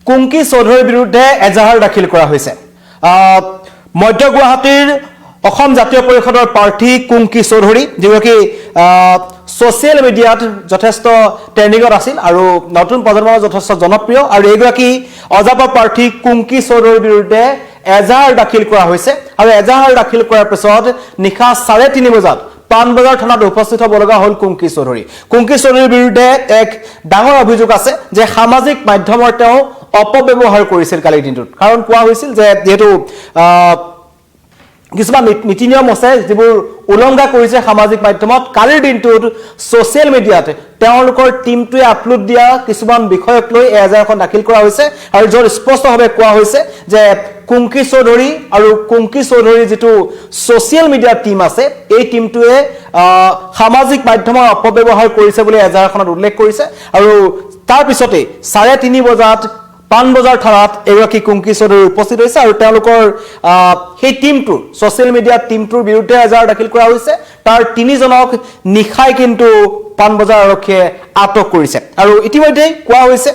কুংকি চৌধুৰীৰ বিৰুদ্ধে এজাহাৰ দাখিল কৰা হৈছে মধ্য গুৱাহাটীৰ অসম জাতীয় পৰিষদৰ প্ৰাৰ্থী কুংকি চৌধুৰী যিগৰাকী সোশ্যাল মিডিয়াত যথেষ্ট ট্ৰেন্ডিংত আছিল আৰু নতুন প্ৰজন্মৰ যথেষ্ট জনপ্ৰিয় আৰু এইগৰাকী অজাপা প্ৰাৰ্থী কুংকি চৌধুৰীৰ বিৰুদ্ধে এজাহাৰ দাখিল কৰা হৈছে আৰু এজাহাৰ দাখিল কৰাৰ পিছত নিশা 3:30 বজাত পানবজাৰ থানাত উপস্থিত হ'ব লগা হ'ল কুংকি চৌধুৰীৰ বিৰুদ্ধে এক ডাঙৰ অভিযোগ আছে যে সামাজিক মাধ্যমৰ তেওঁ অপব্যৱহাৰ কৰিছিল কালিৰ দিনটোত কাৰণ কোৱা হৈছিল যে যেহেতু কিছুমান নীতি নিয়ম আছে যিবোৰ উলংঘা কৰিছে সামাজিক মাধ্যমত কালিৰ দিনটোত সোশ্যাল মিডিয়াত তেওঁলোকৰ টিমটোৱে আপলোড দিয়া কিছুমান বিষয়ক লৈ এজাহাৰখন দাখিল কৰা হৈছে আৰু য'ত স্পষ্টভাৱে কোৱা হৈছে যে কুংকি চৌধুৰী আৰু কুংকি চৌধুৰীৰ যেটো সোশ্যাল মিডিয়া টিম আছে এই টিমটোৱে সামাজিক মাধ্যমৰ অপব্যৱহাৰ কৰিছে বুলি এজাহাৰখনত উল্লেখ কৰিছে আৰু তাৰ পিছতে 3:30 বজাত পানবজাৰ থানাত এগৰাকী কুংকি চৌধুৰী উপস্থিত হৈছে আৰু তেওঁলোকৰ সেই টিমটোৰ সোশ্যাল মিডিয়া টিমটোৰ বিৰুদ্ধে এজাহাৰ দাখিল কৰা হৈছে তাৰ 3 জনক নিখাই কিন্তু পানবজাৰ আৰক্ষীয়ে আটক কৰিছে আৰু ইতিমধ্যে কোৱা হৈছে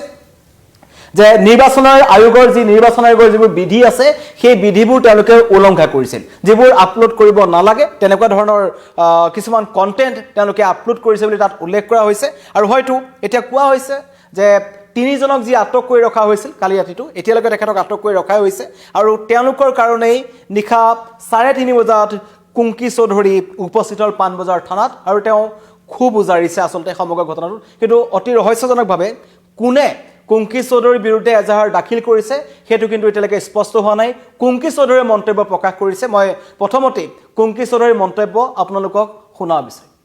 যে নিৰ্বাচন আয়োগৰ যিবোৰ বিধি আছে সেই বিধিবোৰ তেওঁলোকে উলংঘা কৰিছিল যিবোৰ আপলোড কৰিব নালাগে তেনেকুৱা ধৰণৰ কিছুমান কন্টেন্ট তেওঁলোকে আপলোড কৰিছে বুলি তাত উল্লেখ কৰা হৈছে আৰু হয়তো এতিয়া কোৱা হৈছে যে 3 জনক যি আটক কৰি ৰখা হৈছিল কালি ৰাতিটো এতিয়ালৈকে তেখেতক আটক কৰি ৰখা হৈছে আৰু তেওঁলোকৰ কাৰণেই নিশা 3:30 বজাত কুংকি চৌধুৰী উপস্থিত হ'ল পানবজাৰ থানাত আৰু তেওঁ খুব উজাৰিছে আসলতে সমগ্ৰ ঘটনাটো কিন্তু অতি ৰহস্যজনকভাৱে কোনে কুংকি চৌধুৰীৰ বিৰুদ্ধে এজাহাৰ দাখিল কৰিছে হেতু কিন্তু এতিয়ালৈকে স্পষ্ট হোৱা নাই কুংকি চৌধুৰীৰ মন্তব্য প্ৰকাশ কৰিছে মই প্ৰথমতে কুংকি চৌধুৰীৰ মন্তব্য আপোনালোকক শুনাব বিচাৰিম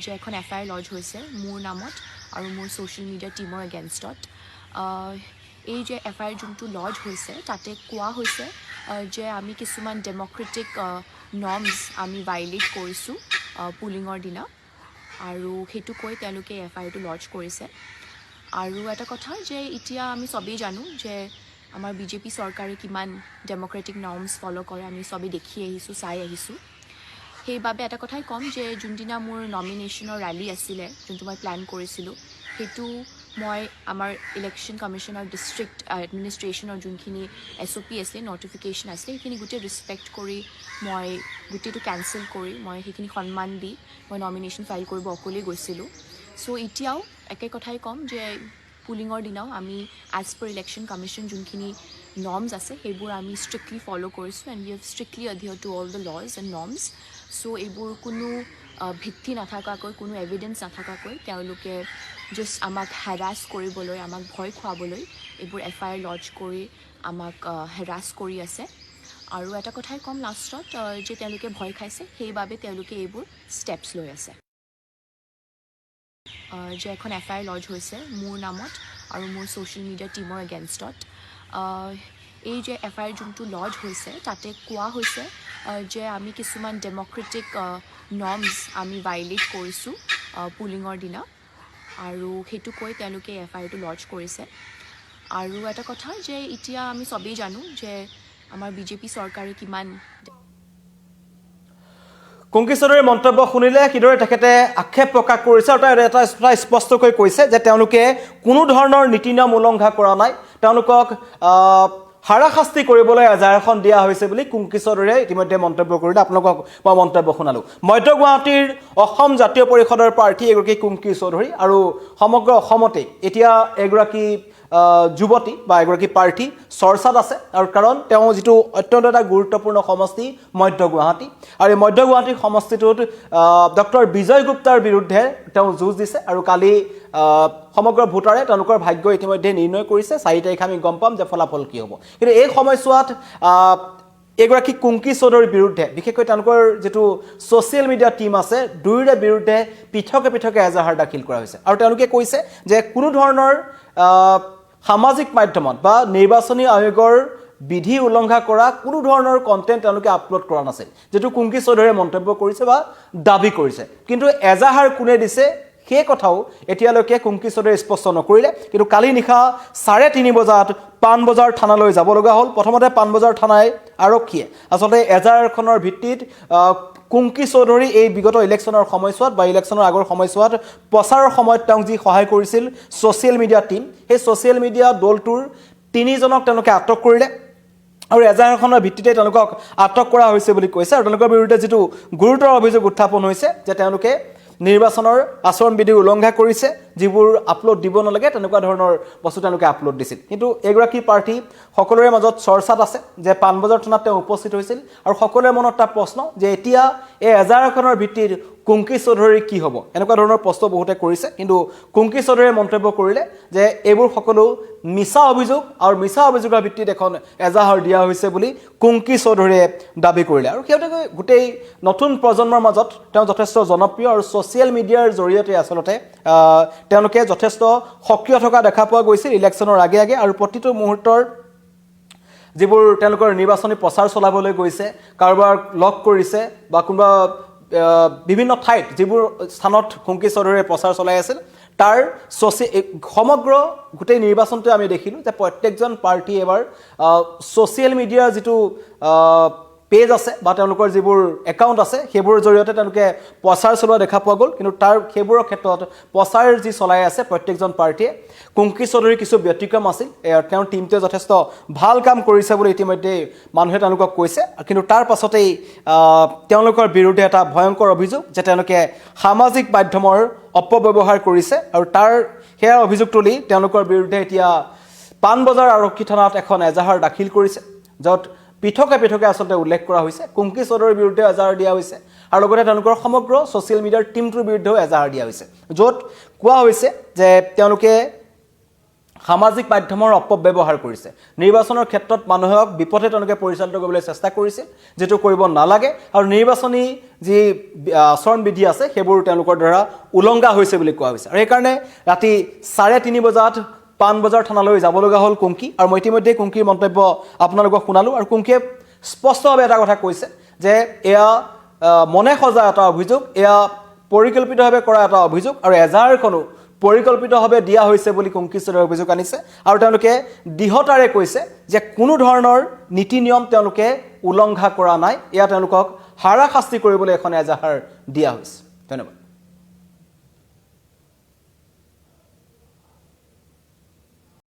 যে এখন এফআইআৰ লজ হৈছে মোৰ নামত আৰু মোৰ সোশ্যাল মিডিয়া টিমৰ এগেইনষ্টত এই যে এফআইআৰ যোনটো লজ হৈছে তাতে কোৱা হৈছে যে আমি কিছুমান ডেমক্ৰেটিক নৰ্মছ আমি ভাইলেট কৰিছোঁ পুলিঙৰ দিনা আৰু সেইটো কৈ তেওঁলোকে এফআইআৰটো লজ কৰিছে আৰু এটা কথা যে এতিয়া আমি সবেই জানো যে আমাৰ বিজেপি চৰকাৰে কিমান ডেমক্ৰেটিক নৰ্মছ ফলো কৰে আমি সবেই দেখি আহিছোঁ চাই আহিছোঁ সেইবাবে এটা কথাই ক'ম যে যোনদিনা মোৰ নমিনেশ্যনৰ ৰেলী আছিলে যোনটো মই প্লেন কৰিছিলোঁ সেইটো মই আমাৰ ইলেকশ্যন কমিশ্যনৰ ডিষ্ট্ৰিক্ট এডমিনিষ্ট্ৰেশ্যনৰ যোনখিনি SOP আছে নটিফিকেশ্যন আছে সেইখিনি গোটেই ৰেছপেক্ট কৰি মই গোটেইটো কেঞ্চেল কৰি মই সেইখিনি সন্মান দি মই নমিনেশ্যন ফাইল কৰিব অকলেই গৈছিলোঁ চ' এতিয়াও একে কথাই ক'ম যে পুলিঙৰ দিনাও আমি এজ পাৰ ইলেকশ্যন কমিশ্যন যোনখিনি নৰ্মছ আছে সেইবোৰ আমি ষ্ট্ৰিক্টলি ফ'ল' কৰিছোঁ and we have strictly adhere to all the laws and norms so' এইবোৰ কোনো ভিত্তি নাথাকাকৈ কোনো এভিডেঞ্চ নাথাকাকৈ তেওঁলোকে জাষ্ট আমাক হেৰাছ কৰিবলৈ আমাক ভয় খুৱাবলৈ এইবোৰ এফআইআৰ লজ কৰি আমাক হেৰাছ কৰি আছে আৰু এটা কথাই ক'ম লাষ্টত যে তেওঁলোকে ভয় খাইছে সেইবাবে তেওঁলোকে এইবোৰ ষ্টেপছ লৈ আছে যে এখন এফআইআৰ লজ হৈছে মোৰ নামত আৰু মোৰ সোশ্যাল মিডিয়া টিমৰ এগেইনষ্টত এই যে এফআইআৰ যোনটো লজ হৈছে তাতে কোৱা হৈছে যে আমি কিছুমান ডেমক্ৰেটিক নৰ্মছ আমি ভাইলেট কৰিছোঁ পুলিঙৰ দিনা আৰু সেইটো কৈ তেওঁলোকে এফআইআৰটো লজ কৰিছে আৰু এটা কথা যে এতিয়া আমি সবেই জানো যে আমাৰ বিজেপি চৰকাৰে কিমান কুংকি চৌধুৰীৰ মন্তব্য শুনিলে কিদৰে তেখেতে আক্ষেপ প্ৰকাশ কৰিছে আৰু এটা স্পষ্টকৈ কৈছে যে তেওঁলোকে কোনো ধৰণৰ নীতি নিয়ম উলংঘা কৰা নাই তেওঁলোকক হাৰাশাস্তি কৰিবলৈ এজাহাৰখন দিয়া হৈছে বুলি কুংকি চৌধুৰীয়ে ইতিমধ্যে মন্তব্য কৰিলে আপোনালোকক মই মন্তব্য শুনালো মধ্য গুৱাহাটীৰ অসম জাতীয় পৰিষদৰ প্ৰাৰ্থী এগৰাকী কুংকি চৌধুৰী আৰু সমগ্ৰ অসমতে এতিয়া এগৰাকী যুৱতী বা এগৰাকী প্ৰাৰ্থী চৰ্চাত আছে আৰু কাৰণ তেওঁ যেটো অত্যন্ত এটা গুৰুত্বপূৰ্ণ সমষ্টি মধ্য গুৱাহাটী আৰু এই মধ্য গুৱাহাটীৰ সমষ্টিটোত ডক্টৰ বিজয় গুপ্তাৰ বিৰুদ্ধে তেওঁ যুঁজ দিছে আৰু কালি সমগ্ৰ ভোটাৰে তেওঁলোকৰ ভাগ্য ইতিমধ্যে নিৰ্ণয় কৰিছে 4 তাৰিখে আমি গম পাম যে ফলাফল কি হ'ব কিন্তু এই সময়ছোৱাত এগৰাকী কুংকি চৌধুৰীৰ বিৰুদ্ধে বিশেষকৈ তেওঁলোকৰ যেটো সোশ্যাল মিডিয়া টিম আছে দুয়োৰে বিৰুদ্ধে পৃথকে এজাহাৰ দাখিল কৰা হৈছে আৰু তেওঁলোকে কৈছে যে কোনো ধৰণৰ সামাজিক মাধ্যমত বা নিৰ্বাচনী আয়োগৰ বিধি উলংঘা কৰা কোনো ধৰণৰ কন্টেন্ট তেওঁলোকে আপলোড কৰা নাছিল যেটো কুংকি চৌধুৰীয়ে মন্তব্য কৰিছে বা দাবী কৰিছে কিন্তু এজাহাৰ কোনে দিছে সেই কথাও এতিয়ালৈকে কুংকি চৌধুৰীয়ে স্পষ্ট নকৰিলে কিন্তু কালি নিশা 3:30 বজাত পাণবজাৰ থানালৈ যাব লগা হ'ল প্ৰথমতে পাণবজাৰ থানাই আৰক্ষীয়ে আচলতে এজাহাৰখনৰ ভিত্তিত কুংকি চৌধুৰী এই বিগত ইলেকশ্যনৰ সময়ছোৱাত বা ইলেকশ্যনৰ আগৰ সময়ছোৱাত প্ৰচাৰৰ সময়ত তেওঁক যি সহায় কৰিছিল ছ'চিয়েল মিডিয়া টীম সেই ছ'চিয়েল মিডিয়া দলটোৰ 3জনক তেওঁলোকে আটক কৰিলে আৰু এজাহাৰখনৰ ভিত্তিতে তেওঁলোকক আটক কৰা হৈছে বুলি কৈছে আৰু তেওঁলোকৰ বিৰুদ্ধে যেটো গুৰুতৰ অভিযোগ উত্থাপন হৈছে যে তেওঁলোকে নিৰ্বাচনৰ আচৰণ বিধি উলংঘা কৰিছে যিবোৰ আপলোড দিব নালাগে তেনেকুৱা ধৰণৰ বস্তু তেওঁলোকে আপলোড দিছিল কিন্তু এগৰাকী পাৰ্টি সকলোৰে মাজত চৰ্চাত আছে যে পাণবজাৰ থানাত তেওঁ উপস্থিত হৈছিল আৰু সকলোৰে মনত এটা প্ৰশ্ন যে এতিয়া এই এজাহাৰখনৰ ভিত্তিত কুংকি চৌধুৰীৰ কি হ'ব এনেকুৱা ধৰণৰ প্ৰশ্ন বহুতে কৰিছে কিন্তু কুংকি চৌধুৰীয়ে মন্তব্য কৰিলে যে এইবোৰ সকলো মিছা অভিযোগ আৰু মিছা অভিযোগৰ ভিত্তিত এখন এজাহাৰ দিয়া হৈছে বুলি কুংকি চৌধুৰীয়ে দাবী কৰিলে আৰু সেইটোকে গোটেই নতুন প্ৰজন্মৰ মাজত তেওঁ যথেষ্ট জনপ্ৰিয় আৰু ছ'চিয়েল মিডিয়াৰ জৰিয়তে আচলতে তেওঁলোকে যথেষ্ট সক্ৰিয় থকা দেখা পোৱা গৈছিল ইলেকশ্যনৰ আগে আগে আৰু প্ৰতিটো মুহূৰ্তৰ যিবোৰ তেওঁলোকৰ নিৰ্বাচনী প্ৰচাৰ চলাবলৈ গৈছে কাৰোবাৰ লগ কৰিছে বা কোনোবা বিভিন্ন ঠাইত যিবোৰ স্থানত কুংকি চৌধুৰীয়ে প্ৰচাৰ চলাই আছিল তাৰ সমগ্ৰ গোটেই নিৰ্বাচনটো আমি দেখিলোঁ যে প্ৰত্যেকজন পাৰ্টি এবাৰ ছ'চিয়েল মিডিয়াৰ যিটো পেজ আছে বা তেওঁলোকৰ যিবোৰ একাউণ্ট আছে সেইবোৰৰ জৰিয়তে তেওঁলোকে প্ৰচাৰ চলোৱা দেখা পোৱা গ'ল কিন্তু তাৰ সেইবোৰৰ ক্ষেত্ৰত প্ৰচাৰ যি চলাই আছে প্ৰত্যেকজন পাৰ্টিয়ে কুংকি চৌধুৰীৰ কিছু ব্যতিক্ৰম আছিল তেওঁৰ টীমটোৱে যথেষ্ট ভাল কাম কৰিছে বুলি ইতিমধ্যে মানুহে তেওঁলোকক কৈছে কিন্তু তাৰ পাছতেই তেওঁলোকৰ বিৰুদ্ধে এটা ভয়ংকৰ অভিযোগ যে তেওঁলোকে সামাজিক মাধ্যমৰ অপব্যৱহাৰ কৰিছে আৰু তাৰ সেয়া অভিযোগ তুলি তেওঁলোকৰ বিৰুদ্ধে এতিয়া পাণবজাৰ আৰক্ষী থানাত এখন এজাহাৰ দাখিল কৰিছে য'ত পৃথকে আচলতে উল্লেখ কৰা হৈছে কুংকি চৌধুৰীৰ বিৰুদ্ধে এজাহাৰ দিয়া হৈছে আৰু লগতে তেওঁলোকৰ সমগ্ৰ ছ'চিয়েল মিডিয়াৰ টীমটোৰ বিৰুদ্ধেও এজাহাৰ দিয়া হৈছে য'ত কোৱা হৈছে যে তেওঁলোকে সামাজিক মাধ্যমৰ অপব্যৱহাৰ কৰিছে নিৰ্বাচনৰ ক্ষেত্ৰত মানুহক বিপথে তেওঁলোকে পৰিচালিত কৰিবলৈ চেষ্টা কৰিছিল যেটো কৰিব নালাগে আৰু নিৰ্বাচনী যি আচৰণ বিধি আছে সেইবোৰ তেওঁলোকৰ দ্বাৰা উলংঘা হৈছে বুলি কোৱা হৈছে আৰু সেইকাৰণে ৰাতি 3:30 বজাত পাণবজাৰ থানালৈ যাব লগা হ'ল কুংকি আৰু মই ইতিমধ্যে কুংকিৰ মন্তব্য আপোনালোকক শুনালোঁ আৰু কুংকিয়ে স্পষ্টভাৱে এটা কথা কৈছে যে এয়া মনে সজা এটা অভিযোগ এয়া পৰিকল্পিতভাৱে কৰা এটা অভিযোগ আৰু এজাহাৰখনো পৰিকল্পিতভাৱে দিয়া হৈছে বুলি কুংকি চৌধুৰীয়ে অভিযোগ আনিছে আৰু তেওঁলোকে দৃঢ়তাৰে কৈছে যে কোনো ধৰণৰ নীতি নিয়ম তেওঁলোকে উলংঘা কৰা নাই এয়া তেওঁলোকক হাৰাশাস্তি কৰিবলৈ এখন এজাহাৰ দিয়া হৈছে ধন্যবাদ